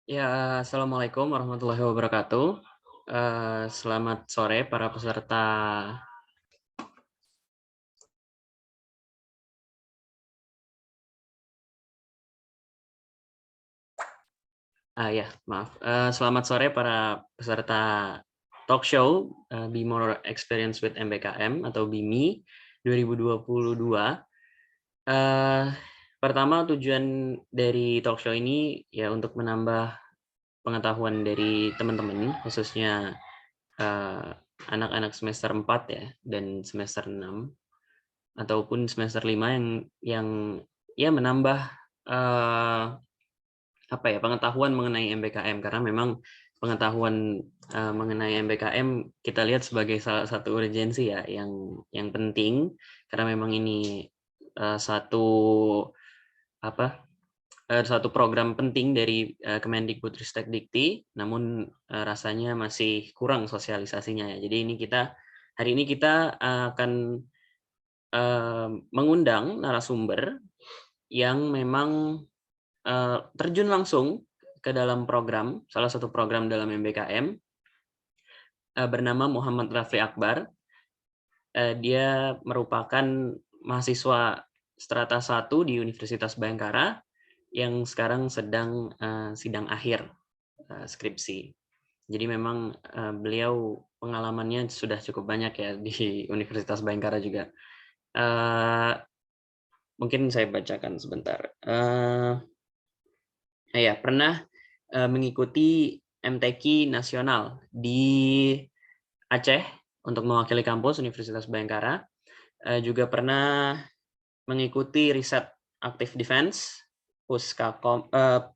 Ya, Assalamualaikum warahmatullahi wabarakatuh. Selamat sore para peserta. Maaf. Selamat sore para peserta talk show Be More Experience with MBKM atau BIMI 2022. Pertama, tujuan dari talk show ini ya untuk menambah pengetahuan dari teman-teman, khususnya anak-anak semester 4 ya dan semester 6 ataupun semester 5 yang ya menambah pengetahuan mengenai MBKM, karena memang pengetahuan mengenai MBKM kita lihat sebagai salah satu urgensi ya yang penting, karena memang ini satu program penting dari Kemendikbudristekdikti, namun rasanya masih kurang sosialisasinya ya. Jadi hari ini kita akan mengundang narasumber yang memang terjun langsung ke dalam program, salah satu program dalam MBKM, bernama Muhammad Rafli Akbar. Dia merupakan mahasiswa strata 1 di Universitas Bhayangkara yang sekarang sedang sidang akhir skripsi. Jadi memang beliau pengalamannya sudah cukup banyak ya di Universitas Bhayangkara juga. Mungkin saya bacakan sebentar. Pernah mengikuti MTQ nasional di Aceh untuk mewakili kampus Universitas Bhayangkara. Juga pernah mengikuti riset aktif defense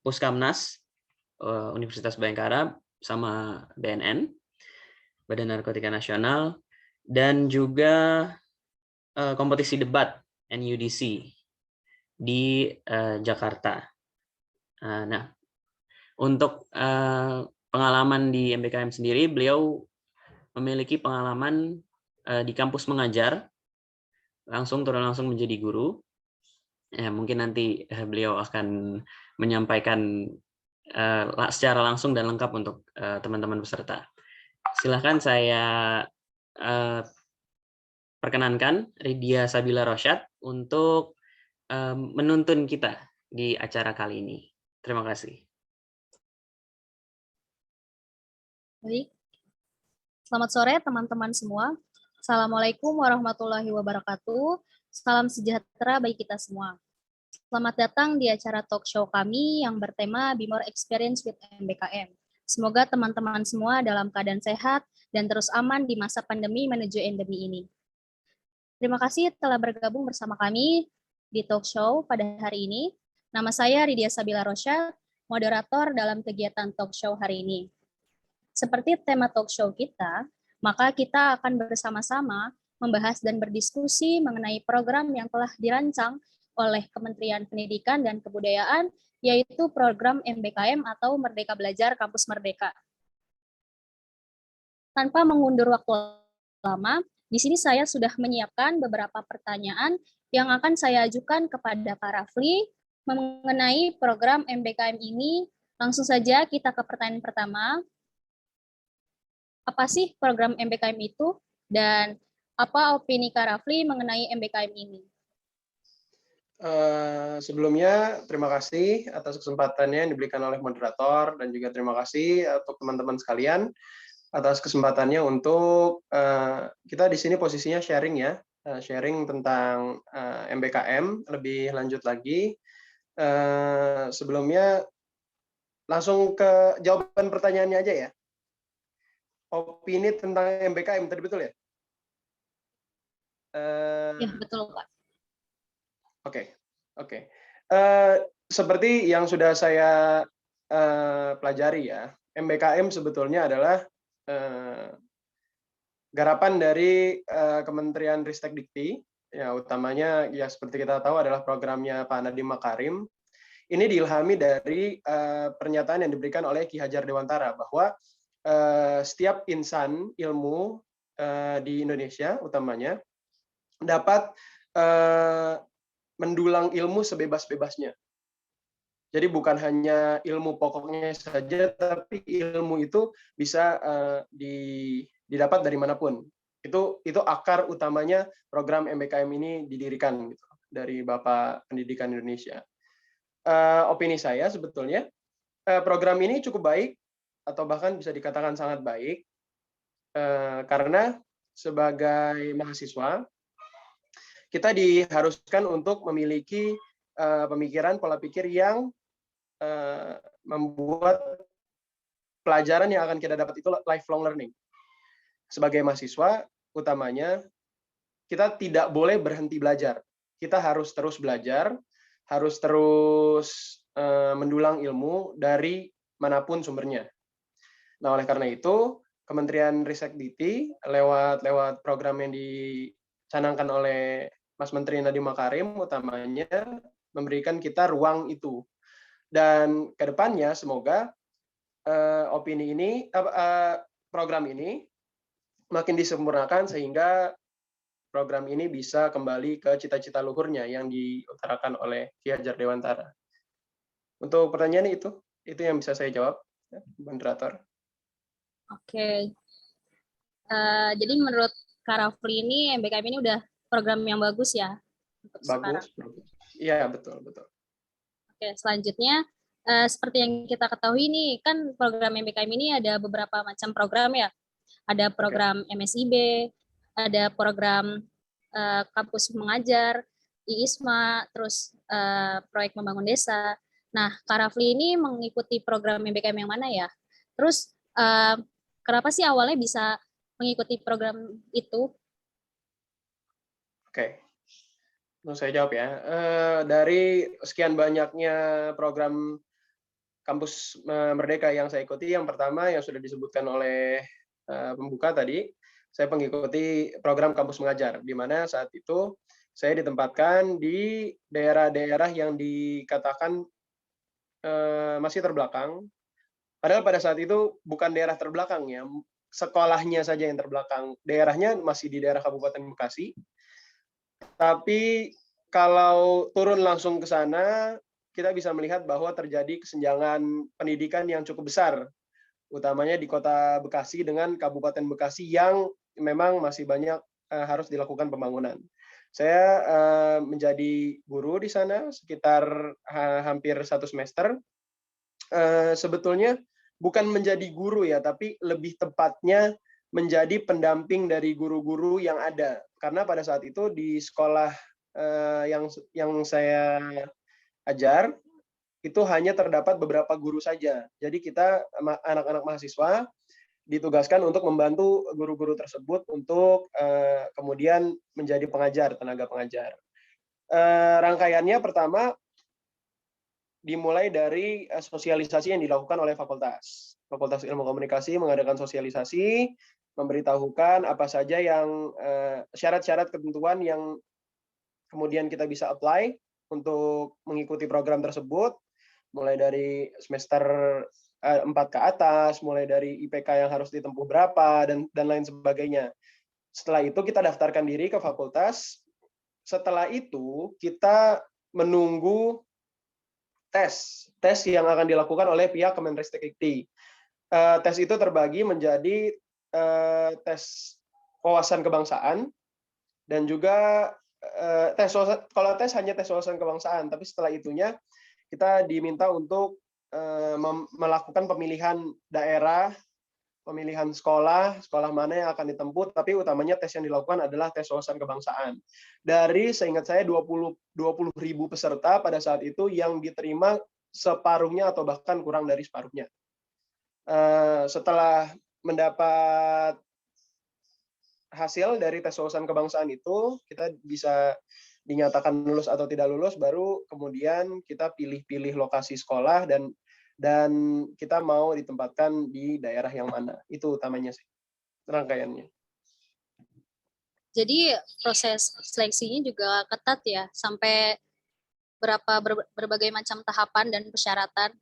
Puskamnas Universitas Bhayangkara sama BNN, Badan Narkotika Nasional, dan juga kompetisi debat NUDC di Jakarta. Nah, untuk pengalaman di MBKM sendiri, beliau memiliki pengalaman di kampus mengajar, turun langsung menjadi guru. Mungkin nanti beliau akan menyampaikan secara langsung dan lengkap untuk teman-teman peserta. Silahkan saya perkenankan Ridya Sabila Rosyad untuk menuntun kita di acara kali ini. Terima kasih. Baik. Selamat sore teman-teman semua. Assalamualaikum warahmatullahi wabarakatuh. Salam sejahtera bagi kita semua. Selamat datang di acara talk show kami yang bertema Be More Experience with MBKM. Semoga teman-teman semua dalam keadaan sehat dan terus aman di masa pandemi menuju endemi ini. Terima kasih telah bergabung bersama kami di talk show pada hari ini. Nama saya Ridya Sabila Rosyad, moderator dalam kegiatan talk show hari ini. Seperti tema talk show kita, maka kita akan bersama-sama membahas dan berdiskusi mengenai program yang telah dirancang oleh Kementerian Pendidikan dan Kebudayaan, yaitu program MBKM atau Merdeka Belajar Kampus Merdeka. tanpa mengundur waktu lama, di sini saya sudah menyiapkan beberapa pertanyaan yang akan saya ajukan kepada Kak Rafli mengenai program MBKM ini. Langsung saja kita ke pertanyaan pertama. Apa sih program MBKM itu? Dan apa opini Kak Rafli mengenai MBKM ini? Sebelumnya, terima kasih atas kesempatannya yang diberikan oleh moderator, dan juga terima kasih untuk teman-teman sekalian atas kesempatannya untuk kita di sini posisinya sharing ya, sharing tentang MBKM lebih lanjut lagi. Sebelumnya langsung ke jawaban pertanyaannya aja ya. Opini tentang MBKM tadi betul ya? Ya, betul Pak. Oke. Seperti yang sudah saya pelajari ya, MBKM sebetulnya adalah garapan dari Kementerian Ristek Dikti, ya utamanya ya seperti kita tahu adalah programnya Pak Nadiem Makarim. Ini diilhami dari pernyataan yang diberikan oleh Ki Hajar Dewantara bahwa setiap insan ilmu di Indonesia utamanya dapat mendulang ilmu sebebas-bebasnya. Jadi bukan hanya ilmu pokoknya saja, tapi ilmu itu bisa didapat dari manapun. Itu akar utamanya program MBKM ini didirikan gitu, dari Bapak Pendidikan Indonesia. Opini saya sebetulnya program ini cukup baik atau bahkan bisa dikatakan sangat baik karena sebagai mahasiswa kita diharuskan untuk memiliki pemikiran, pola pikir yang membuat pelajaran yang akan kita dapat itu lifelong learning. Sebagai mahasiswa, utamanya, kita tidak boleh berhenti belajar. Kita harus terus belajar, harus terus mendulang ilmu dari manapun sumbernya. Nah, oleh karena itu, Kementerian Ristek Dikti lewat program yang dicanangkan oleh Mas Menteri Nadiem Makarim utamanya memberikan kita ruang itu. Dan ke depannya semoga opini ini program ini makin disempurnakan sehingga program ini bisa kembali ke cita-cita luhurnya yang diutarakan oleh Ki Hajar Dewantara. Untuk pertanyaan itu yang bisa saya jawab, moderator. Oke. Jadi menurut Kak Rafli ini MBKM ini udah program yang bagus ya untuk sekarang. Iya, betul. Oke, selanjutnya seperti yang kita ketahui nih kan program MBKM ini ada beberapa macam program ya. Ada program MSIB, ada program kampus mengajar, IISMA, terus proyek membangun desa. Nah, Kak Rafli ini mengikuti program MBKM yang mana ya? Terus kenapa sih awalnya bisa mengikuti program itu? Oke. Mau saya jawab ya. Dari sekian banyaknya program Kampus Merdeka yang saya ikuti, yang pertama yang sudah disebutkan oleh pembuka tadi, saya mengikuti program Kampus Mengajar, di mana saat itu saya ditempatkan di daerah-daerah yang dikatakan masih terbelakang. Padahal pada saat itu bukan daerah terbelakang ya, sekolahnya saja yang terbelakang. Daerahnya masih di daerah Kabupaten Bekasi. Tapi kalau turun langsung ke sana, kita bisa melihat bahwa terjadi kesenjangan pendidikan yang cukup besar, utamanya di Kota Bekasi dengan Kabupaten Bekasi yang memang masih banyak harus dilakukan pembangunan. Saya menjadi guru di sana sekitar hampir 1 semester. Sebetulnya bukan menjadi guru ya, tapi lebih tepatnya menjadi pendamping dari guru-guru yang ada. Karena pada saat itu di sekolah yang saya ajar, itu hanya terdapat beberapa guru saja. Jadi kita, anak-anak mahasiswa, ditugaskan untuk membantu guru-guru tersebut untuk kemudian menjadi pengajar, tenaga pengajar. Rangkaiannya pertama, dimulai dari sosialisasi yang dilakukan oleh Fakultas Ilmu Komunikasi mengadakan sosialisasi, memberitahukan apa saja yang syarat-syarat ketentuan yang kemudian kita bisa apply untuk mengikuti program tersebut, mulai dari semester 4 ke atas, mulai dari IPK yang harus ditempuh berapa, dan lain sebagainya. Setelah itu kita daftarkan diri ke fakultas. Setelah itu kita menunggu tes yang akan dilakukan oleh pihak Kemenristek-Dikti. Tes itu terbagi menjadi tes wawasan kebangsaan dan juga kalau tes hanya tes wawasan kebangsaan, tapi setelah itunya kita diminta untuk melakukan pemilihan daerah, pemilihan sekolah mana yang akan ditempuh, tapi utamanya tes yang dilakukan adalah tes wawasan kebangsaan. Dari seingat saya 20.000 peserta pada saat itu, yang diterima separuhnya atau bahkan kurang dari separuhnya. Setelah mendapat hasil dari tes wawasan kebangsaan itu, kita bisa dinyatakan lulus atau tidak lulus, baru kemudian kita pilih-pilih lokasi sekolah dan kita mau ditempatkan di daerah yang mana. Itu utamanya sih rangkaiannya. Jadi proses seleksinya juga ketat ya, sampai berbagai macam tahapan dan persyaratan.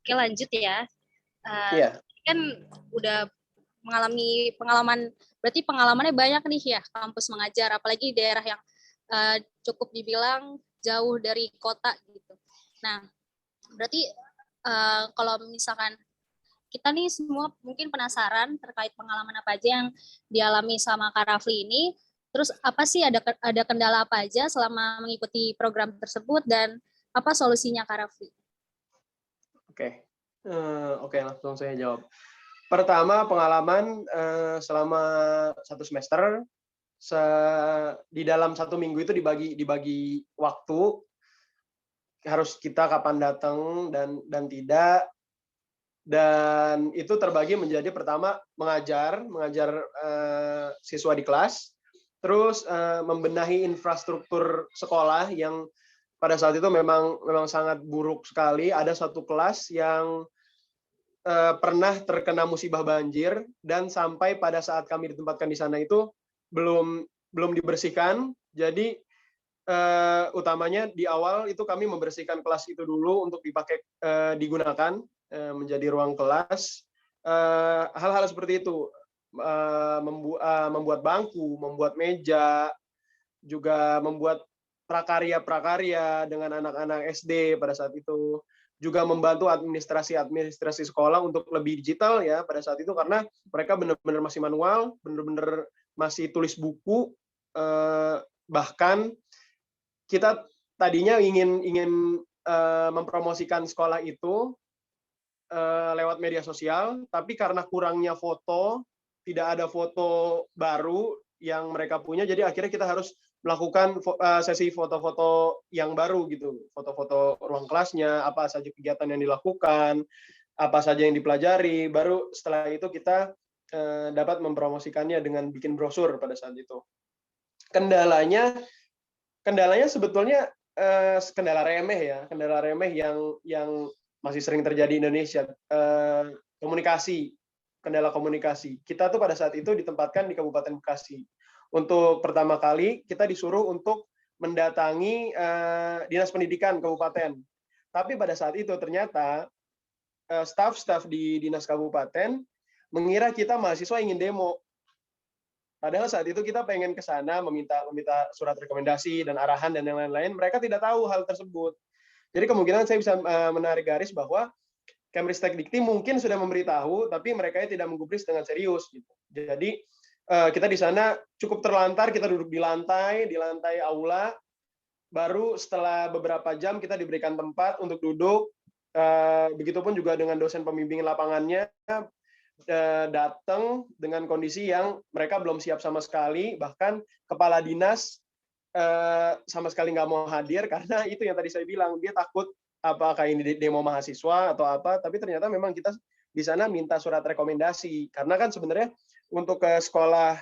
Oke, lanjut ya. Kan udah mengalami pengalaman, berarti pengalamannya banyak nih ya, kampus mengajar, apalagi di daerah yang cukup dibilang jauh dari kota gitu. Nah, berarti kalau misalkan kita nih semua mungkin penasaran terkait pengalaman apa aja yang dialami sama Kak Rafli ini, terus apa sih, ada kendala apa aja selama mengikuti program tersebut, dan apa solusinya Kak Rafli? Oke, langsung saya jawab. Pertama, pengalaman selama 1 semester, di dalam 1 minggu itu dibagi waktu, harus kita kapan datang dan tidak, dan itu terbagi menjadi pertama mengajar siswa di kelas, terus membenahi infrastruktur sekolah yang pada saat itu memang sangat buruk sekali. Ada satu kelas yang pernah terkena musibah banjir, dan sampai pada saat kami ditempatkan di sana itu belum dibersihkan. Jadi utamanya di awal itu kami membersihkan kelas itu dulu untuk digunakan menjadi ruang kelas. Hal-hal seperti itu, membuat bangku, membuat meja, juga membuat prakarya dengan anak-anak SD pada saat itu, juga membantu administrasi sekolah untuk lebih digital ya pada saat itu, karena mereka benar-benar masih manual, benar-benar masih tulis buku. Bahkan kita tadinya ingin mempromosikan sekolah itu lewat media sosial, tapi karena kurangnya foto, tidak ada foto baru yang mereka punya, jadi akhirnya kita harus melakukan sesi foto-foto yang baru gitu, foto-foto ruang kelasnya, apa saja kegiatan yang dilakukan, apa saja yang dipelajari, baru setelah itu kita dapat mempromosikannya dengan bikin brosur pada saat itu. Kendalanya sebetulnya kendala remeh yang masih sering terjadi di Indonesia, kendala komunikasi. Kita tuh pada saat itu ditempatkan di Kabupaten Bekasi. Untuk pertama kali kita disuruh untuk mendatangi Dinas Pendidikan Kabupaten. Tapi pada saat itu ternyata staf di Dinas Kabupaten mengira kita mahasiswa ingin demo. Padahal saat itu kita pengen ke sana meminta surat rekomendasi dan arahan dan yang lain-lain. Mereka tidak tahu hal tersebut. Jadi kemungkinan saya bisa menarik garis bahwa Kemristek-Dikti mungkin sudah memberitahu, tapi mereka tidak menggubris dengan serius. Gitu. Jadi kita di sana cukup terlantar, kita duduk di lantai aula, baru setelah beberapa jam kita diberikan tempat untuk duduk, begitupun juga dengan dosen pembimbing lapangannya, datang dengan kondisi yang mereka belum siap sama sekali, bahkan kepala dinas sama sekali nggak mau hadir, karena itu yang tadi saya bilang, dia takut apakah ini demo mahasiswa atau apa, tapi ternyata memang kita di sana minta surat rekomendasi, karena kan sebenarnya untuk ke sekolah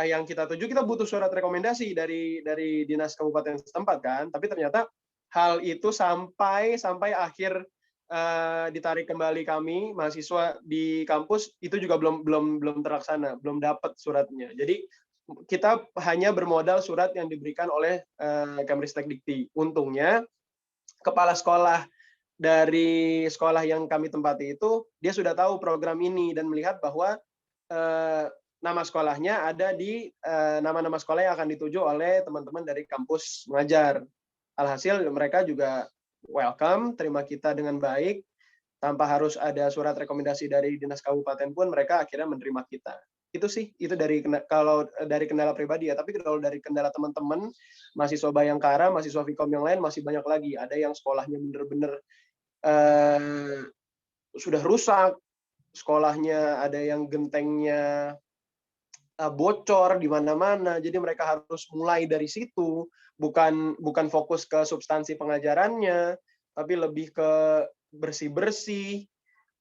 yang kita tuju kita butuh surat rekomendasi dari dinas kabupaten setempat kan, tapi ternyata hal itu sampai akhir ditarik kembali kami mahasiswa di kampus itu juga belum terlaksana, belum dapat suratnya. Jadi kita hanya bermodal surat yang diberikan oleh Kemristek Dikti. Untungnya kepala sekolah dari sekolah yang kami tempati itu dia sudah tahu program ini dan melihat bahwa nama sekolahnya ada di nama-nama sekolah yang akan dituju oleh teman-teman dari kampus mengajar. Alhasil mereka juga welcome, terima kita dengan baik, tanpa harus ada surat rekomendasi dari dinas kabupaten pun mereka akhirnya menerima kita. Itu sih, itu kalau dari kendala pribadi ya. Tapi kalau dari kendala teman-teman, mahasiswa Bayangkara, mahasiswa Vkom yang lain masih banyak lagi. Ada yang sekolahnya benar-benar sudah rusak, sekolahnya ada yang gentengnya bocor di mana-mana. Jadi mereka harus mulai dari situ, bukan fokus ke substansi pengajarannya, tapi lebih ke bersih-bersih.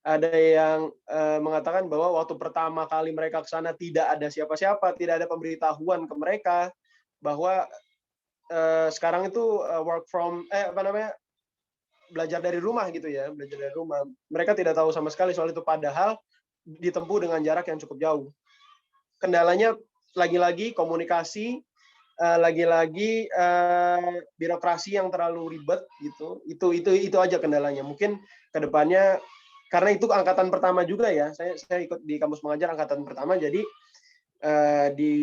Ada yang mengatakan bahwa waktu pertama kali mereka ke sana tidak ada siapa-siapa, tidak ada pemberitahuan ke mereka bahwa sekarang itu belajar dari rumah gitu ya, belajar dari rumah. Mereka tidak tahu sama sekali soal itu, padahal ditempuh dengan jarak yang cukup jauh. Kendalanya lagi-lagi komunikasi, lagi-lagi birokrasi yang terlalu ribet gitu. Itu aja kendalanya. Mungkin kedepannya, karena itu angkatan pertama juga ya, saya ikut di kampus mengajar angkatan pertama, jadi di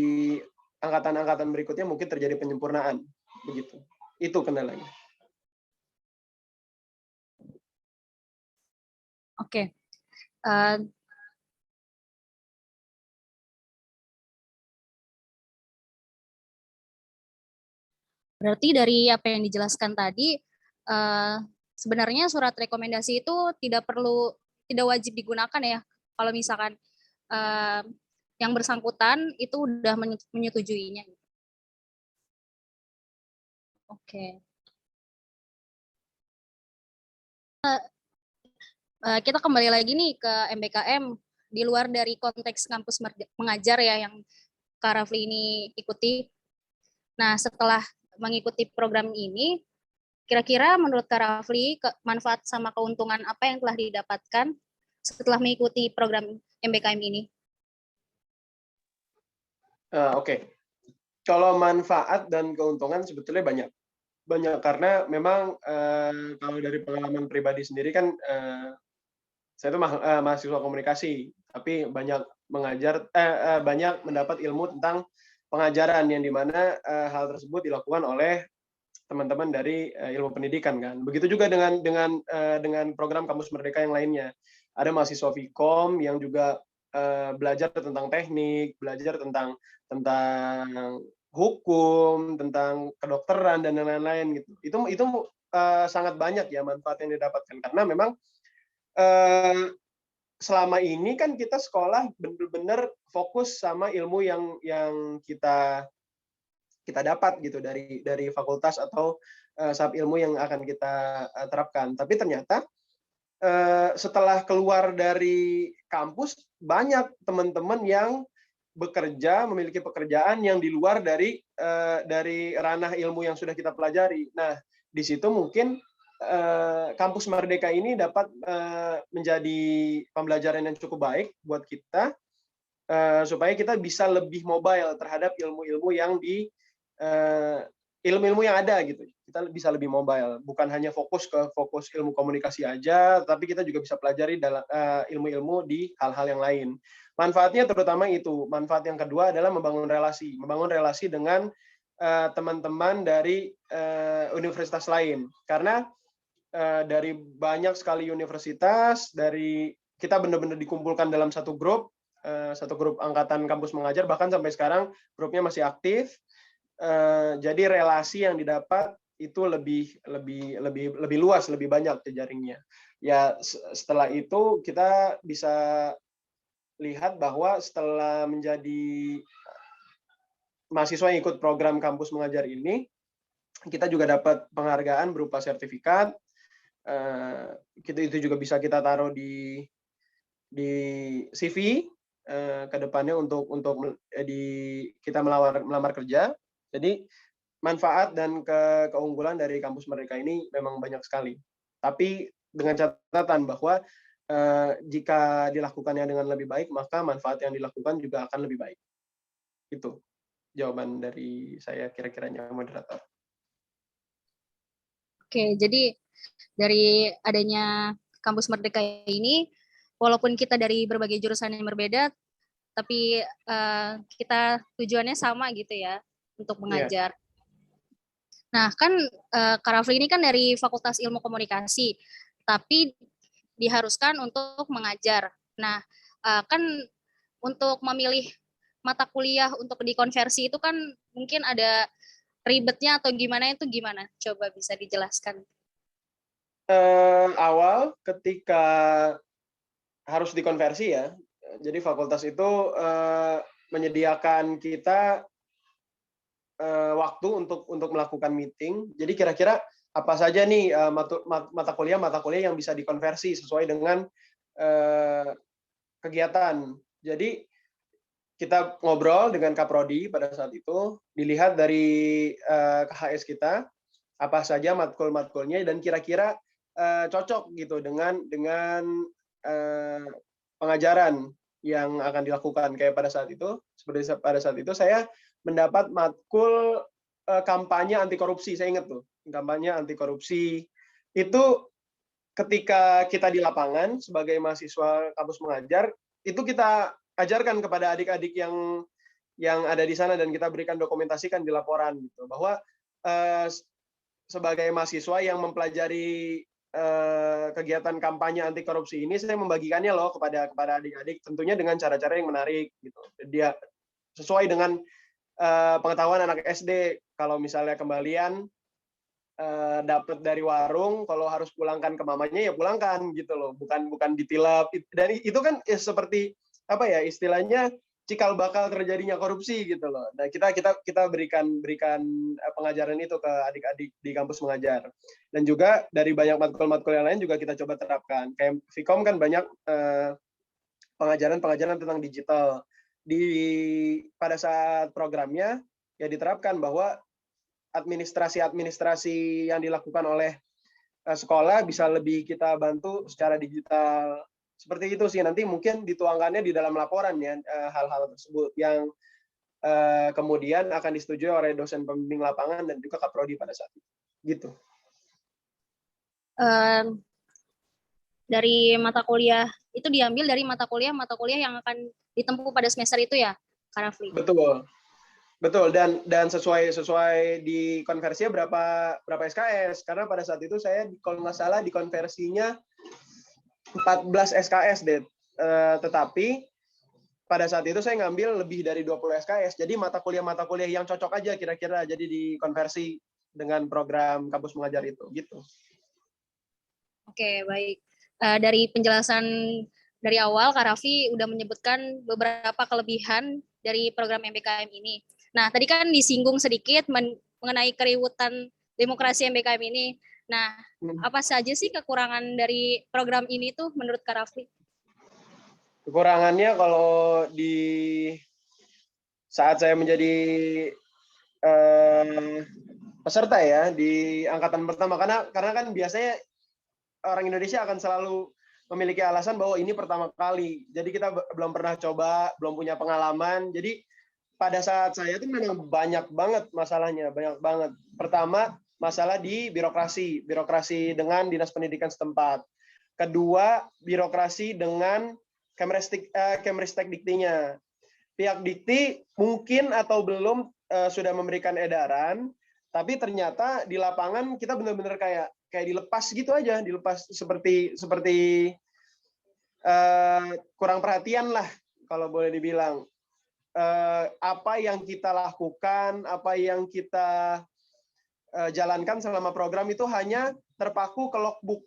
angkatan-angkatan berikutnya mungkin terjadi penyempurnaan begitu. Itu kendalanya. Oke. Berarti dari apa yang dijelaskan tadi, sebenarnya surat rekomendasi itu tidak wajib digunakan ya, kalau misalkan yang bersangkutan itu udah menyetujuinya. Oke. Kita kembali lagi nih ke MBKM, di luar dari konteks kampus mengajar ya yang Kak Rafli ini ikuti. Nah, setelah mengikuti program ini, kira-kira menurut Kak Rafli, manfaat sama keuntungan apa yang telah didapatkan setelah mengikuti program MBKM ini? Oke. Kalau manfaat dan keuntungan sebetulnya banyak. Karena memang kalau dari pengalaman pribadi sendiri kan saya itu mahasiswa komunikasi, tapi banyak banyak mendapat ilmu tentang pengajaran yang dimana hal tersebut dilakukan oleh teman-teman dari ilmu pendidikan kan. Begitu juga dengan program Kampus Merdeka yang lainnya. Ada mahasiswa Vkom yang juga belajar tentang teknik, belajar tentang hukum, tentang kedokteran dan lain-lain gitu. Itu sangat banyak ya manfaat yang didapatkan, karena memang selama ini kan kita sekolah benar-benar fokus sama ilmu yang kita dapat gitu dari fakultas atau sub ilmu yang akan kita terapkan. Tapi ternyata setelah keluar dari kampus, banyak teman-teman yang bekerja, memiliki pekerjaan yang di luar dari ranah ilmu yang sudah kita pelajari. Nah, di situ mungkin Kampus Merdeka ini dapat menjadi pembelajaran yang cukup baik buat kita, supaya kita bisa lebih mobile terhadap ilmu-ilmu yang yang ada gitu. Kita bisa lebih mobile, bukan hanya fokus ilmu komunikasi aja, tapi kita juga bisa pelajari dalam ilmu-ilmu di hal-hal yang lain. Manfaatnya terutama itu. Manfaat yang kedua adalah membangun relasi dengan teman-teman dari universitas lain. Karena dari banyak sekali universitas, kita benar-benar dikumpulkan dalam satu grup angkatan kampus mengajar, bahkan sampai sekarang grupnya masih aktif. Jadi relasi yang didapat itu lebih luas, lebih banyak jejaringnya. Ya, setelah itu kita bisa lihat bahwa setelah menjadi mahasiswa yang ikut program kampus mengajar ini, kita juga dapat penghargaan berupa sertifikat. Itu juga bisa kita taruh di CV ke depannya untuk kita melamar kerja. Jadi manfaat dan keunggulan dari kampus Merdeka ini memang banyak sekali. Tapi dengan catatan bahwa jika dilakukannya dengan lebih baik, maka manfaat yang dilakukan juga akan lebih baik. Itu. jawaban dari saya kira-kiranya, moderator. Oke, jadi dari adanya Kampus Merdeka ini, walaupun kita dari berbagai jurusan yang berbeda, tapi kita tujuannya sama gitu ya, untuk mengajar. Nah, kan Kak Rafli ini kan dari Fakultas Ilmu Komunikasi, tapi diharuskan untuk mengajar. Nah, kan untuk memilih mata kuliah untuk dikonversi itu kan mungkin ada ribetnya atau gimana, itu gimana? Coba bisa dijelaskan. Awal ketika harus dikonversi ya, jadi fakultas itu menyediakan kita waktu untuk melakukan meeting. Jadi kira-kira apa saja nih mata kuliah yang bisa dikonversi sesuai dengan kegiatan. Jadi kita ngobrol dengan Kaprodi pada saat itu, dilihat dari KHS kita apa saja matkul-matkulnya dan kira-kira cocok gitu dengan pengajaran yang akan dilakukan. Kayak pada saat itu, seperti pada saat itu saya mendapat matkul kampanye anti korupsi. Saya ingat tuh, kampanye anti korupsi itu ketika kita di lapangan sebagai mahasiswa kampus mengajar, itu kita ajarkan kepada adik-adik yang ada di sana dan kita berikan dokumentasikan di laporan gitu, bahwa sebagai mahasiswa yang mempelajari kegiatan kampanye anti korupsi ini, saya membagikannya loh kepada adik-adik, tentunya dengan cara-cara yang menarik gitu. Dia sesuai dengan pengetahuan anak SD. Kalau misalnya kembalian dapat dari warung, kalau harus pulangkan ke mamanya ya pulangkan gitu loh, bukan ditilap. Dan itu kan ya seperti apa ya istilahnya, cikal bakal terjadinya korupsi gitu loh. Nah, kita berikan pengajaran itu ke adik-adik di kampus mengajar. Dan juga dari banyak matkul-matkul yang lain juga kita coba terapkan. Kayak Vkom kan banyak pengajaran tentang digital. Pada saat programnya ya diterapkan bahwa administrasi yang dilakukan oleh sekolah bisa lebih kita bantu secara digital. Seperti itu sih, nanti mungkin dituangkannya di dalam laporan ya, hal-hal tersebut yang kemudian akan disetujui oleh dosen pembimbing lapangan dan juga Kaprodi pada saat itu. Gitu. Dari mata kuliah, itu diambil dari mata kuliah yang akan ditempuh pada semester itu ya, Kak Rafli? Betul, dan sesuai di konversinya berapa SKS, karena pada saat itu saya kalau nggak salah di konversinya 14 SKS deh, tetapi pada saat itu saya ngambil lebih dari 20 SKS, jadi mata kuliah yang cocok aja kira-kira jadi dikonversi dengan program kampus mengajar itu, gitu. Oke, baik. Dari penjelasan dari awal, Kak Raffi udah menyebutkan beberapa kelebihan dari program MBKM ini. Nah, tadi kan disinggung sedikit mengenai keriutan demokrasi MBKM ini. Nah, apa saja sih kekurangan dari program ini tuh menurut Kak Raffi? Kekurangannya kalau di saat saya menjadi peserta ya di angkatan pertama, karena kan biasanya orang Indonesia akan selalu memiliki alasan bahwa ini pertama kali. Jadi kita belum pernah coba, belum punya pengalaman. Jadi pada saat saya itu memang banyak banget masalahnya, banyak banget. Pertama, masalah di birokrasi dengan Dinas Pendidikan setempat. Kedua, birokrasi dengan Kemristek Diktinya. Pihak Dikti mungkin atau belum sudah memberikan edaran, tapi ternyata di lapangan kita benar-benar kayak dilepas gitu aja, dilepas seperti kurang perhatian lah kalau boleh dibilang. Apa yang kita lakukan, apa yang kita jalankan selama program itu hanya terpaku ke logbook.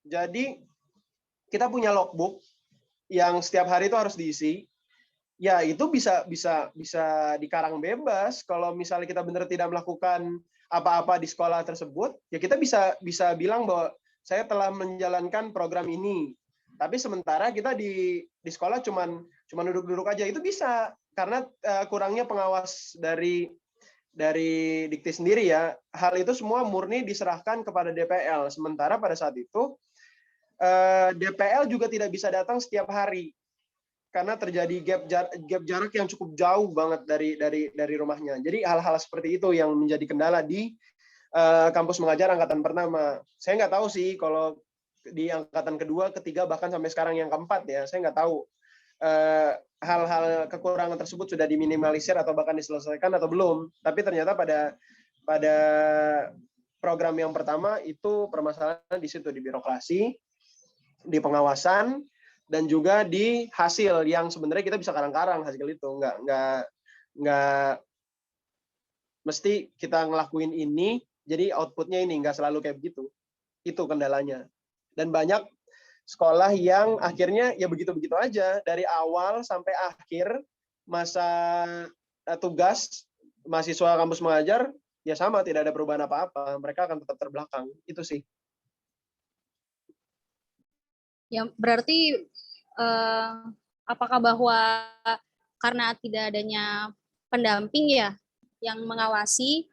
Jadi kita punya logbook yang setiap hari itu harus diisi. Ya itu bisa dikarang bebas kalau misalnya kita benar tidak melakukan apa-apa di sekolah tersebut, ya kita bisa bilang bahwa saya telah menjalankan program ini. Tapi sementara kita di sekolah cuman duduk-duduk aja, itu bisa karena kurangnya pengawas dari Dikti sendiri ya. Hal itu semua murni diserahkan kepada DPL. Sementara pada saat itu DPL juga tidak bisa datang setiap hari. karena terjadi gap jarak yang cukup jauh banget dari rumahnya. Jadi hal-hal seperti itu yang menjadi kendala di kampus mengajar angkatan pertama. Saya nggak tahu sih kalau di angkatan kedua, ketiga, bahkan sampai sekarang yang keempat ya, saya nggak tahu hal-hal kekurangan tersebut sudah diminimalisir atau bahkan diselesaikan atau belum. Tapi ternyata pada program yang pertama itu permasalahan di situ, di birokrasi, di pengawasan, dan juga di hasil yang sebenarnya kita bisa karang-karang hasil itu. Nggak mesti kita ngelakuin ini, jadi outputnya ini nggak selalu kayak begitu. Itu kendalanya. Dan banyak sekolah yang akhirnya ya begitu-begitu aja. Dari awal sampai akhir masa tugas mahasiswa kampus mengajar, ya sama, tidak ada perubahan apa-apa. Mereka akan tetap terbelakang. Itu sih. Ya, berarti apakah bahwa karena tidak adanya pendamping ya yang mengawasi,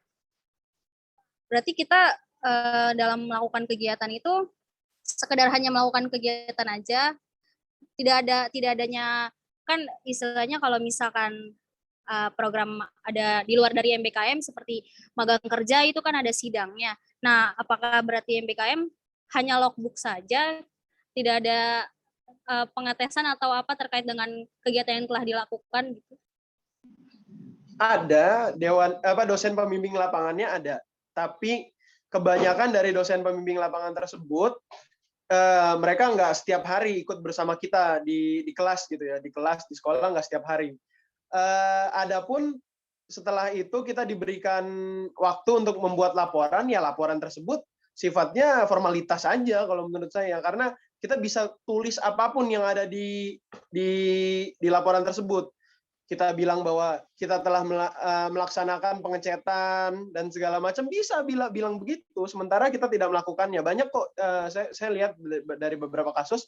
berarti kita dalam melakukan kegiatan itu sekedar hanya melakukan kegiatan aja, tidak adanya, kan istilahnya kalau misalkan program ada di luar dari MBKM seperti magang kerja itu kan ada sidangnya. Nah, apakah berarti MBKM hanya logbook saja, tidak ada pengetesan atau apa terkait dengan kegiatan yang telah dilakukan gitu? Ada dosen pembimbing lapangannya ada, tapi kebanyakan dari dosen pembimbing lapangan tersebut mereka nggak setiap hari ikut bersama kita di kelas gitu ya, di kelas di sekolah nggak setiap hari. Adapun setelah itu kita diberikan waktu untuk membuat laporan, ya laporan tersebut sifatnya formalitas saja kalau menurut saya, karena kita bisa tulis apapun yang ada di laporan tersebut. Kita bilang bahwa kita telah melaksanakan pengecetan dan segala macam, bisa bilang begitu, sementara kita tidak melakukannya. Banyak kok, saya lihat dari beberapa kasus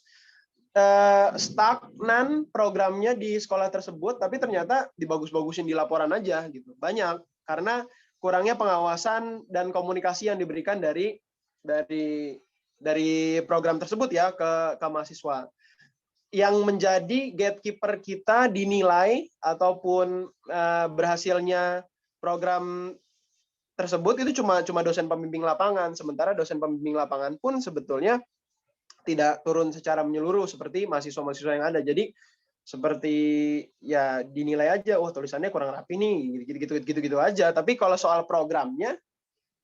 stagnan programnya di sekolah tersebut, tapi ternyata dibagus-bagusin di laporan aja gitu. Banyak karena kurangnya pengawasan dan komunikasi yang diberikan dari program tersebut ya ke mahasiswa. Yang menjadi gatekeeper kita dinilai ataupun berhasilnya program tersebut itu cuma dosen pembimbing lapangan, sementara dosen pembimbing lapangan pun sebetulnya tidak turun secara menyeluruh seperti mahasiswa-mahasiswa yang ada. Jadi seperti ya dinilai aja, wah tulisannya kurang rapi nih, gitu aja. Tapi kalau soal programnya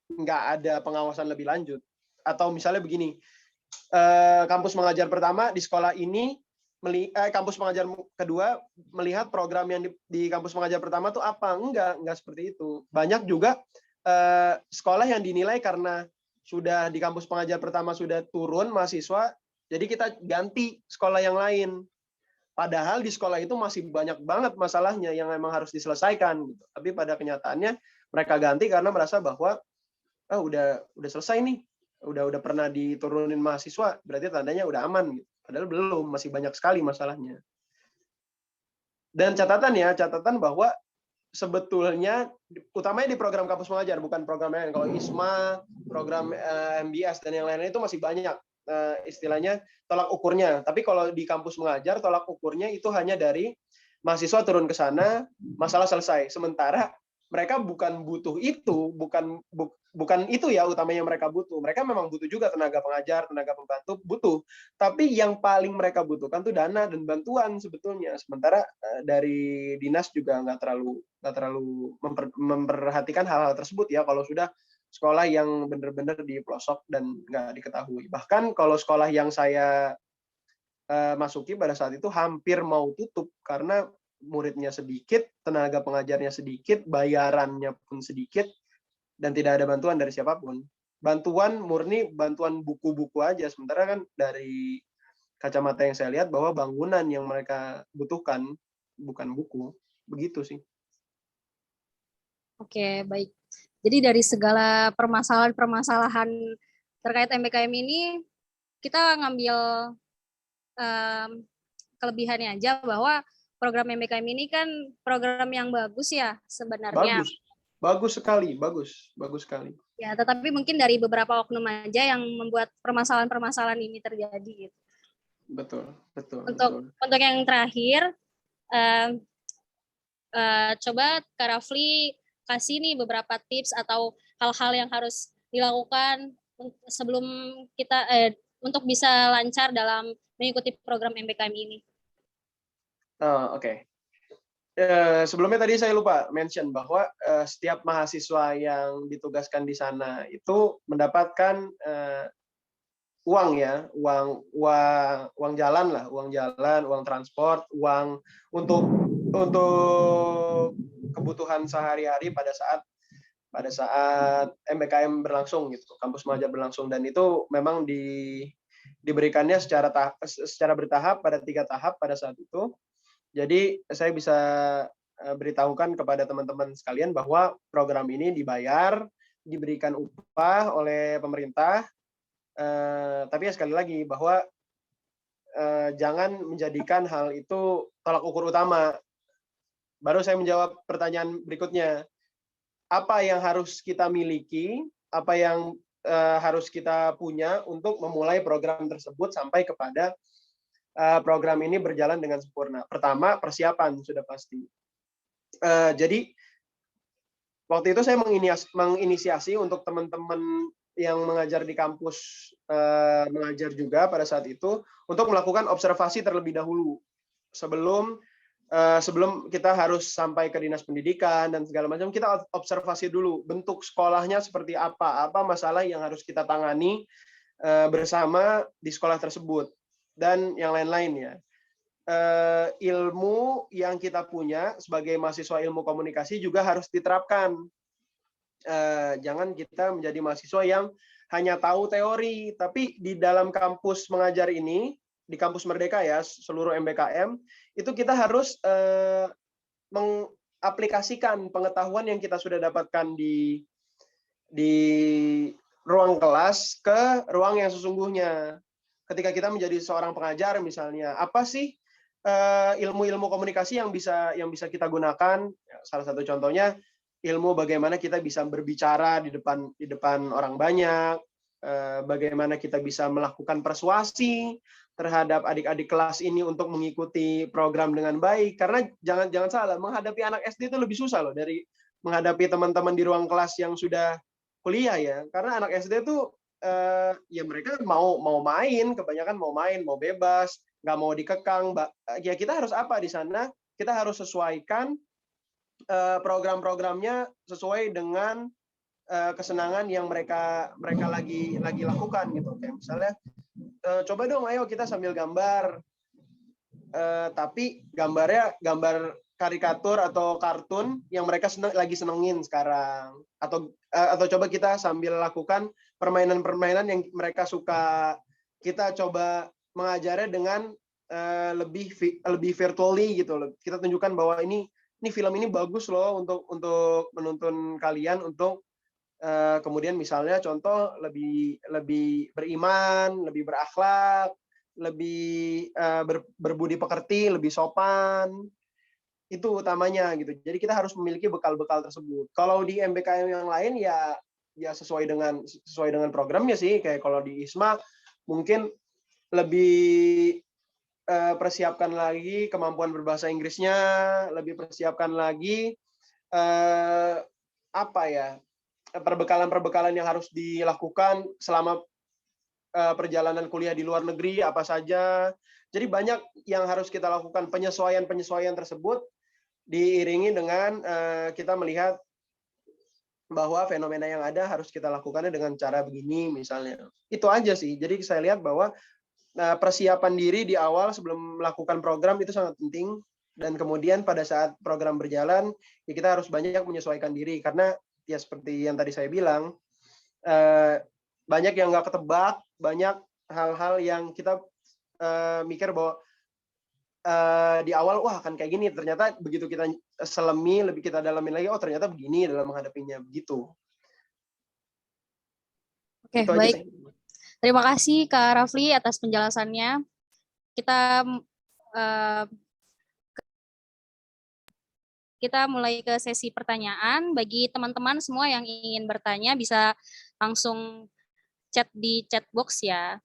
nggak ada pengawasan lebih lanjut. Atau misalnya begini, kampus mengajar pertama di sekolah ini, kampus mengajar kedua melihat program yang di kampus mengajar pertama tuh apa? Enggak seperti itu. Banyak juga sekolah yang dinilai karena sudah di kampus pengajar pertama sudah turun mahasiswa, jadi kita ganti sekolah yang lain. Padahal di sekolah itu masih banyak banget masalahnya yang memang harus diselesaikan. Gitu. Tapi pada kenyataannya mereka ganti karena merasa bahwa udah selesai nih, udah pernah diturunin mahasiswa, berarti tandanya udah aman. Gitu. Padahal belum, masih banyak sekali masalahnya. Dan catatan bahwa sebetulnya utamanya di program kampus mengajar, bukan program lain. Kalau ISMA, program MBS dan yang lain-lain itu masih banyak istilahnya tolak ukurnya. Tapi kalau di kampus mengajar tolak ukurnya itu hanya dari mahasiswa turun ke sana, masalah selesai. Sementara mereka bukan butuh itu, bukan itu ya utamanya mereka butuh. Mereka memang butuh juga tenaga pengajar, tenaga pembantu, butuh. Tapi yang paling mereka butuhkan tuh dana dan bantuan sebetulnya. Sementara dari dinas juga nggak terlalu memperhatikan hal-hal tersebut ya. Kalau sudah sekolah yang benar-benar di pelosok dan nggak diketahui. Bahkan kalau sekolah yang saya masuki pada saat itu hampir mau tutup karena muridnya sedikit, tenaga pengajarnya sedikit, bayarannya pun sedikit, dan tidak ada bantuan dari siapapun. Bantuan murni bantuan buku-buku aja, sementara kan dari kacamata yang saya lihat bahwa bangunan yang mereka butuhkan bukan buku. Begitu sih. Oke, baik. Jadi dari segala permasalahan terkait MBKM ini, kita ngambil kelebihannya aja bahwa program MBKM ini kan program yang bagus ya sebenarnya. Bagus sekali. Ya, tetapi mungkin dari beberapa oknum aja yang membuat permasalahan-permasalahan ini terjadi gitu. betul, betul, Untuk betul. yang terakhir, coba Kak Rafli kasih nih beberapa tips atau hal-hal yang harus dilakukan sebelum kita untuk bisa lancar dalam mengikuti program MBKM ini. Oke. Sebelumnya tadi saya lupa mention bahwa setiap mahasiswa yang ditugaskan di sana itu mendapatkan uang ya, uang jalan lah, uang transport, uang untuk kebutuhan sehari-hari pada saat MBKM berlangsung gitu, kampus mengajar berlangsung, dan itu memang diberikannya secara bertahap pada 3 tahap pada saat itu. Jadi saya bisa beritahukan kepada teman-teman sekalian bahwa program ini dibayar, diberikan upah oleh pemerintah, tapi ya sekali lagi bahwa jangan menjadikan hal itu tolak ukur utama. Baru saya menjawab pertanyaan berikutnya. Apa yang harus kita miliki, apa yang harus kita punya untuk memulai program tersebut sampai kepada program ini berjalan dengan sempurna. Pertama, persiapan sudah pasti. Jadi waktu itu saya menginisiasi untuk teman-teman yang mengajar di kampus mengajar juga pada saat itu untuk melakukan observasi terlebih dahulu sebelum kita harus sampai ke dinas pendidikan dan segala macam. Kita observasi dulu bentuk sekolahnya seperti apa masalah yang harus kita tangani bersama di sekolah tersebut dan yang lain-lain ya. Ilmu yang kita punya sebagai mahasiswa ilmu komunikasi juga harus diterapkan. Jangan kita menjadi mahasiswa yang hanya tahu teori, tapi di dalam kampus mengajar ini, di kampus Merdeka ya, seluruh MBKM, itu kita harus mengaplikasikan pengetahuan yang kita sudah dapatkan di ruang kelas ke ruang yang sesungguhnya. Ketika kita menjadi seorang pengajar misalnya, apa sih ilmu-ilmu komunikasi yang bisa kita gunakan? Salah satu contohnya ilmu bagaimana kita bisa berbicara di depan orang banyak, bagaimana kita bisa melakukan persuasi terhadap adik-adik kelas ini untuk mengikuti program dengan baik. Karena jangan salah, menghadapi anak SD itu lebih susah loh dari menghadapi teman-teman di ruang kelas yang sudah kuliah ya. Karena anak SD itu ya mereka mau main, kebanyakan mau main, mau bebas, nggak mau dikekang. Ya kita harus apa di sana? Kita harus sesuaikan program-programnya sesuai dengan kesenangan yang mereka lagi lakukan gitu. Kayak misalnya, coba dong, ayo kita sambil gambar, tapi gambarnya gambar karikatur atau kartun yang mereka lagi senengin sekarang. Atau coba kita sambil lakukan permainan-permainan yang mereka suka. Kita coba mengajarnya dengan lebih virtually gitu loh. Kita tunjukkan bahwa ini film ini bagus loh untuk menuntun kalian untuk kemudian misalnya contoh lebih beriman, lebih berakhlak, lebih berbudi pekerti, lebih sopan. Itu utamanya gitu. Jadi kita harus memiliki bekal-bekal tersebut. Kalau di MBKM yang lain ya sesuai dengan programnya sih. Kayak kalau di ISMA mungkin lebih persiapkan lagi kemampuan berbahasa Inggrisnya, lebih persiapkan lagi perbekalan yang harus dilakukan selama perjalanan kuliah di luar negeri apa saja. Jadi banyak yang harus kita lakukan, penyesuaian tersebut diiringi dengan kita melihat bahwa fenomena yang ada harus kita lakukannya dengan cara begini misalnya. Itu aja sih. Jadi saya lihat bahwa persiapan diri di awal sebelum melakukan program itu sangat penting, dan kemudian pada saat program berjalan ya kita harus banyak menyesuaikan diri karena ya seperti yang tadi saya bilang banyak yang nggak ketebak, banyak hal-hal yang kita mikir bahwa di awal wah akan kayak gini, ternyata begitu kita selemi, lebih kita dalamin lagi, oh ternyata begini dalam menghadapinya begitu. Oke, itu baik. aja sih. Terima kasih Kak Rafli atas penjelasannya. Kita mulai ke sesi pertanyaan. Bagi teman-teman semua yang ingin bertanya bisa langsung chat di chat box ya.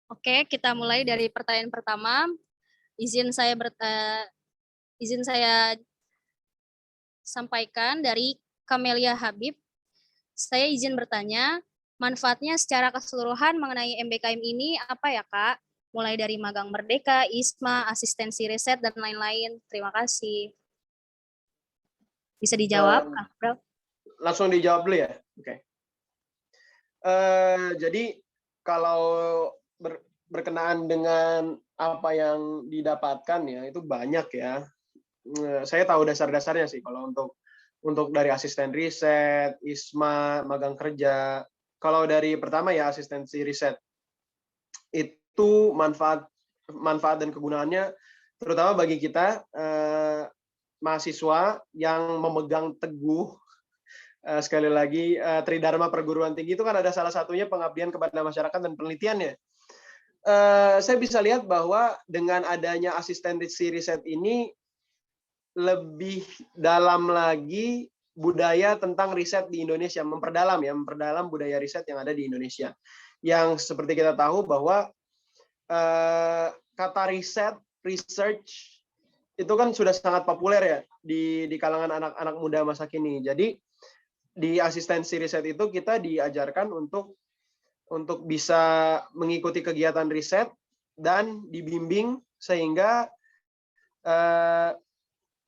Oke, kita mulai dari pertanyaan pertama. Izin saya sampaikan dari Kamelia Habib. Saya izin bertanya, manfaatnya secara keseluruhan mengenai MBKM ini apa ya, Kak? Mulai dari magang merdeka, ISMA, asistensi riset, dan lain-lain. Terima kasih. Bisa dijawab, Eh, Kak Bro? Langsung dijawab dulu ya. Oke. Jadi kalau berkenaan dengan apa yang didapatkan ya itu banyak ya. Saya tahu dasar-dasarnya sih kalau untuk dari asisten riset, ISMA, magang kerja. Kalau dari pertama ya asistensi riset itu manfaat dan kegunaannya terutama bagi kita mahasiswa yang memegang teguh sekali lagi Tridharma perguruan tinggi itu kan ada salah satunya pengabdian kepada masyarakat dan penelitiannya. Saya bisa lihat bahwa dengan adanya asistensi riset ini lebih dalam lagi budaya tentang riset di Indonesia, memperdalam budaya riset yang ada di Indonesia. Yang seperti kita tahu bahwa kata research itu kan sudah sangat populer ya di kalangan anak-anak muda masa kini. Jadi di asistensi riset itu kita diajarkan untuk bisa mengikuti kegiatan riset dan dibimbing sehingga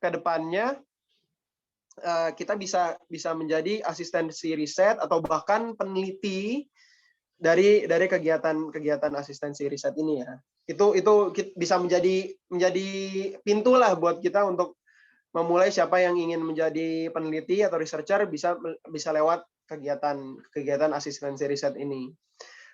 ke depannya kita bisa menjadi asistensi riset atau bahkan peneliti dari kegiatan asistensi riset ini ya. Itu bisa menjadi pintu lah buat kita untuk memulai siapa yang ingin menjadi peneliti atau researcher bisa lewat kegiatan asistensi riset ini.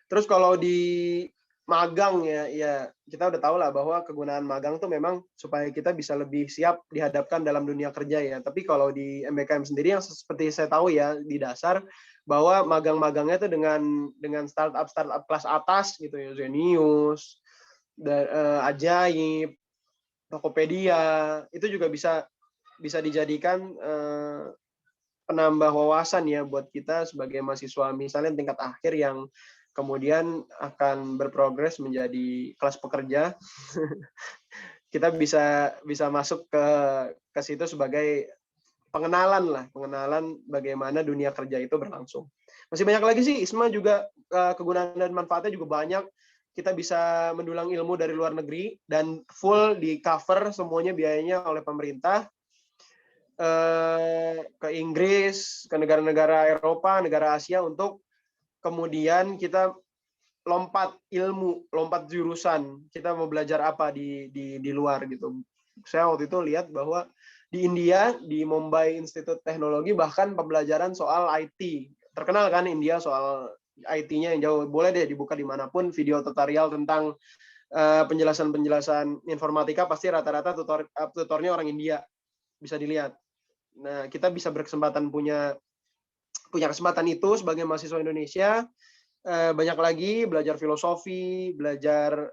Terus kalau di magang ya kita udah tahu lah bahwa kegunaan magang tuh memang supaya kita bisa lebih siap dihadapkan dalam dunia kerja ya. Tapi kalau di MBKM sendiri yang seperti saya tahu ya di dasar bahwa magang-magangnya tuh dengan startup kelas atas gitu ya, Zenius, Ajaib, Tokopedia itu juga bisa dijadikan penambah wawasan ya buat kita sebagai mahasiswa misalnya tingkat akhir yang kemudian akan berprogres menjadi kelas pekerja. Kita bisa masuk ke situ sebagai pengenalan bagaimana dunia kerja itu berlangsung. Masih banyak lagi sih ISMA juga kegunaan dan manfaatnya juga banyak. Kita bisa mendulang ilmu dari luar negeri dan full di cover semuanya biayanya oleh pemerintah. Ke Inggris, ke negara-negara Eropa, negara Asia untuk kemudian kita lompat ilmu, lompat jurusan. Kita mau belajar apa di luar gitu. Saya waktu itu lihat bahwa di India, di Mumbai Institute Teknologi bahkan pembelajaran soal IT. Terkenal kan India soal IT-nya yang jauh. Boleh deh dibuka dimanapun video tutorial tentang penjelasan informatika pasti rata-rata tutornya orang India. Bisa dilihat. Nah, kita bisa berkesempatan punya kesempatan itu sebagai mahasiswa Indonesia. Banyak lagi belajar filosofi, belajar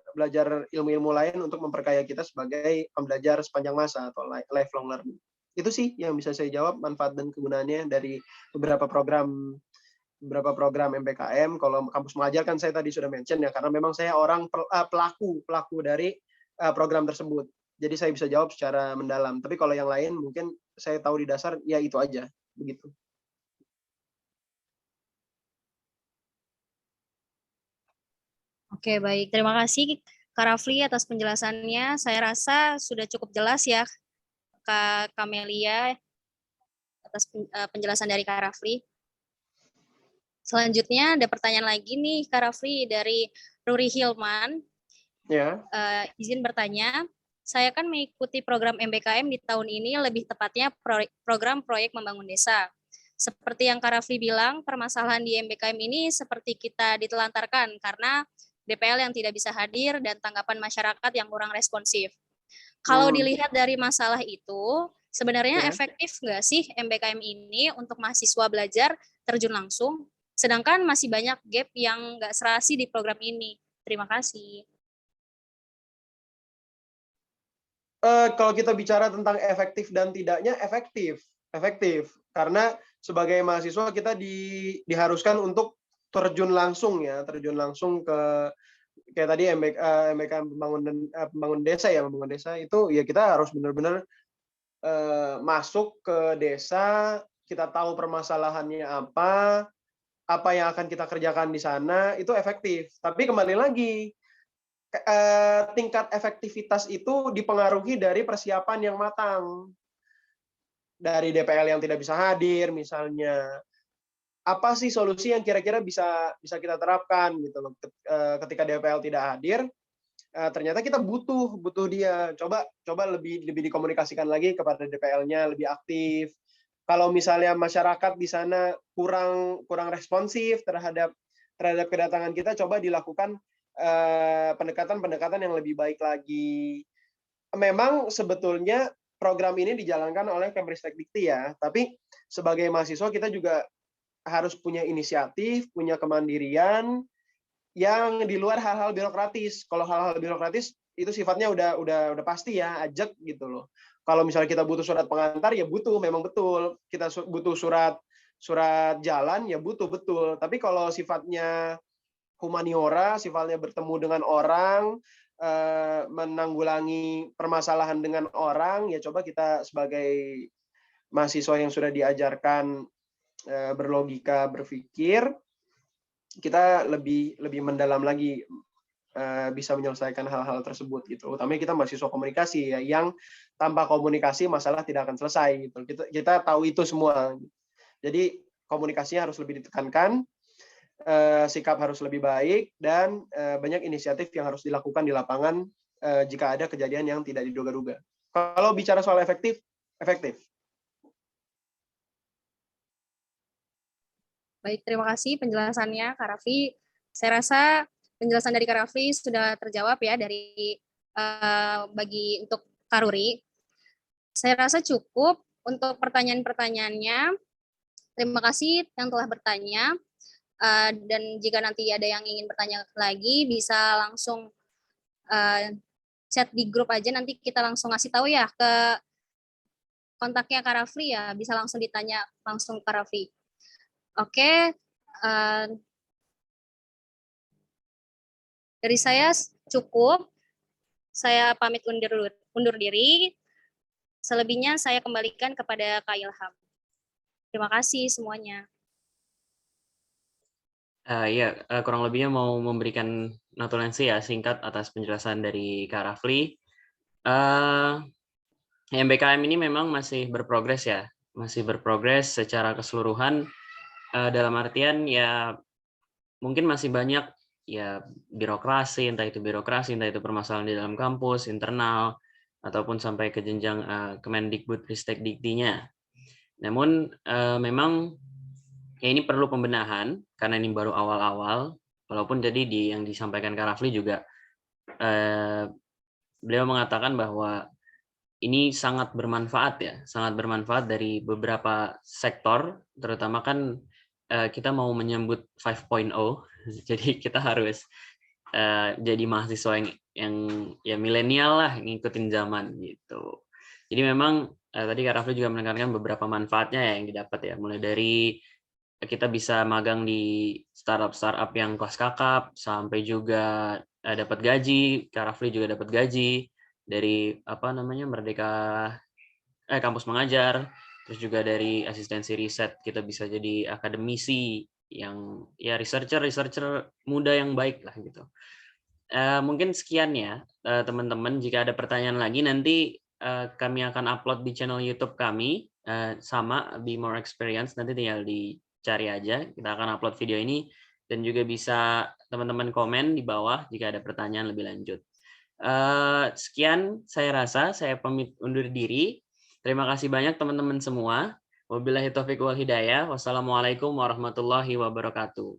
ilmu-ilmu lain untuk memperkaya kita sebagai pembelajar sepanjang masa atau lifelong learning. Itu sih yang bisa saya jawab manfaat dan kegunaannya dari beberapa program MBKM. Kalau kampus mengajar kan saya tadi sudah mention ya, karena memang saya orang pelaku dari program tersebut. Jadi saya bisa jawab secara mendalam. Tapi kalau yang lain mungkin saya tahu di dasar, ya itu aja. Begitu. Oke, baik. Terima kasih Kak Rafli atas penjelasannya. Saya rasa sudah cukup jelas ya Kak Kamelia atas penjelasan dari Kak Rafli. Selanjutnya ada pertanyaan lagi nih Kak Rafli dari Ruri Hilman. Ya. Izin bertanya, saya kan mengikuti program MBKM di tahun ini, lebih tepatnya program proyek membangun desa. Seperti yang Kak Rafli bilang, permasalahan di MBKM ini seperti kita ditelantarkan karena DPL yang tidak bisa hadir dan tanggapan masyarakat yang kurang responsif. Kalau dilihat dari masalah itu, sebenarnya efektif nggak sih MBKM ini untuk mahasiswa belajar terjun langsung? Sedangkan masih banyak gap yang nggak serasi di program ini. Terima kasih. Kalau kita bicara tentang efektif dan tidaknya, efektif. Karena sebagai mahasiswa kita diharuskan untuk terjun langsung kayak tadi MBK pembangunan desa ya, membangun desa itu ya kita harus benar-benar masuk ke desa, kita tahu permasalahannya apa yang akan kita kerjakan di sana itu efektif. Tapi kembali lagi, tingkat efektivitas itu dipengaruhi dari persiapan yang matang. Dari DPL yang tidak bisa hadir misalnya. Apa sih solusi yang kira-kira bisa kita terapkan gitu loh. Ketika DPL tidak hadir, ternyata kita butuh dia. Coba lebih dikomunikasikan lagi kepada DPL-nya, lebih aktif. Kalau misalnya masyarakat di sana kurang responsif terhadap kedatangan kita, coba dilakukan pendekatan yang lebih baik lagi. Memang sebetulnya program ini dijalankan oleh Kemristek Dikti ya, tapi sebagai mahasiswa kita juga harus punya inisiatif, punya kemandirian yang di luar hal-hal birokratis. Kalau hal-hal birokratis itu sifatnya udah pasti ya, ajak gitu loh. Kalau misalnya kita butuh surat pengantar ya butuh, memang betul. Kita butuh surat jalan ya butuh betul. Tapi kalau sifatnya humaniora, sifatnya bertemu dengan orang, menanggulangi permasalahan dengan orang, ya coba kita sebagai mahasiswa yang sudah diajarkan berlogika, berpikir, kita lebih mendalam lagi bisa menyelesaikan hal-hal tersebut gitu. Utamanya kita mahasiswa komunikasi ya, yang tanpa komunikasi masalah tidak akan selesai gitu. Kita tahu itu semua. Jadi komunikasinya harus lebih ditekankan, sikap harus lebih baik, dan banyak inisiatif yang harus dilakukan di lapangan jika ada kejadian yang tidak diduga-duga. Kalau bicara soal efektif. Baik, terima kasih penjelasannya Kak Rafli. Saya rasa penjelasan dari Kak Rafli sudah terjawab ya dari bagi untuk Kak Ruri. Saya rasa cukup untuk pertanyaan-pertanyaannya. Terima kasih yang telah bertanya. Dan jika nanti ada yang ingin bertanya lagi, bisa langsung chat di grup aja. Nanti kita langsung ngasih tahu ya ke kontaknya Kak Rafli ya. Bisa langsung ditanya langsung Kak Rafli. Oke, dari saya cukup. Saya pamit undur diri. Selebihnya saya kembalikan kepada Kak Ilham. Terima kasih semuanya. Ya, kurang lebihnya mau memberikan notulensi ya singkat atas penjelasan dari Kak Rafli. MBKM ini memang masih berprogres ya, masih berprogres secara keseluruhan. Dalam artian ya mungkin masih banyak ya birokrasi, entah itu permasalahan di dalam kampus, internal, ataupun sampai ke jenjang Kemendikbud Ristek Diktinya. Namun memang ya ini perlu pembenahan karena ini baru awal-awal, walaupun jadi yang disampaikan Kak Rafli juga beliau mengatakan bahwa ini sangat bermanfaat ya, sangat bermanfaat dari beberapa sektor, terutama kan kita mau menyambut 5.0, jadi kita harus jadi mahasiswa yang ya milenial lah, ngikutin zaman gitu. Jadi memang tadi Kak Rafli juga menekankan beberapa manfaatnya ya yang didapat ya, mulai dari kita bisa magang di startup yang kelas kakap, sampai juga dapat gaji, Kak Rafli juga dapat gaji dari Kampus Mengajar, terus juga dari asistensi riset kita bisa jadi akademisi yang ya researcher muda yang baik lah gitu. Mungkin sekian ya teman-teman. Jika ada pertanyaan lagi nanti kami akan upload di channel YouTube kami sama Be More Experience, nanti tinggal dicari aja. Kita akan upload video ini dan juga bisa teman-teman komen di bawah jika ada pertanyaan lebih lanjut. Sekian saya rasa, saya pamit undur diri. Terima kasih banyak teman-teman semua. Wabillahi taufiq wal hidayah. Wassalamualaikum warahmatullahi wabarakatuh.